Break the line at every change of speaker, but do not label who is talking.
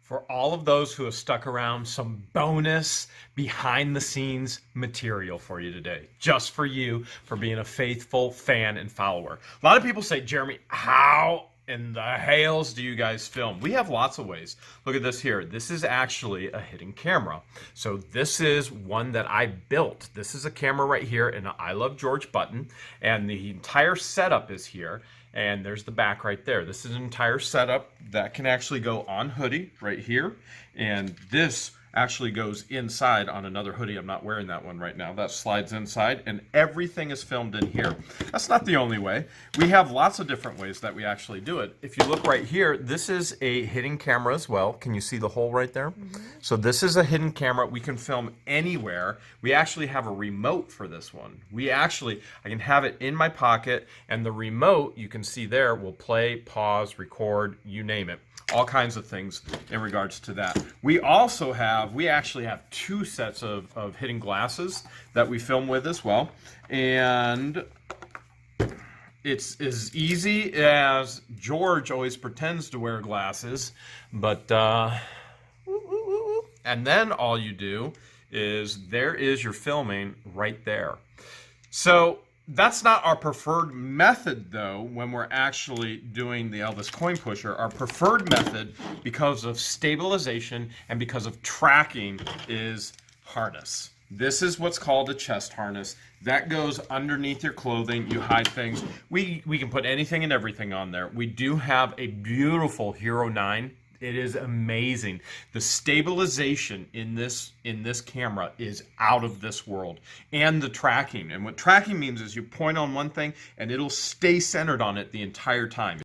For all of those who have stuck around, some bonus behind the scenes material for you today. Just for you, for being a faithful fan and follower. A lot of people say, Jeremy, how in the hails do you guys film? We have lots of ways. Look at this here. This is actually a hidden camera. So this is one that I built. This is a camera right here in an I Love George button. And the entire setup is here. And there's the back right there. This is an entire setup that can actually go on hoodie right here. And this actually goes inside on another hoodie. I'm not wearing that one right now. That slides inside and everything is filmed in here. That's not the only way. We have lots of different ways that we actually do it. If you look right here, this is a hidden camera as well. Can you see the hole right there? Mm-hmm. So this is a hidden camera. We can film anywhere. We actually have a remote for this one. I can have it in my pocket, and the remote, you can see there, will play, pause, record, you name it. All kinds of things in regards to that. We actually have two sets of hidden glasses that we film with as well. And it's as easy as George always pretends to wear glasses, but, and then all you do is, there is your filming right there. So, that's not our preferred method, though, when we're actually doing the Elvis coin pusher. Our preferred method, because of stabilization and because of tracking, is harness. This is what's called a chest harness. That goes underneath your clothing. You hide things. We can put anything and everything on there. We do have a beautiful Hero 9. It is amazing. The stabilization in this camera is out of this world. And the tracking. And what tracking means is you point on one thing and it'll stay centered on it the entire time.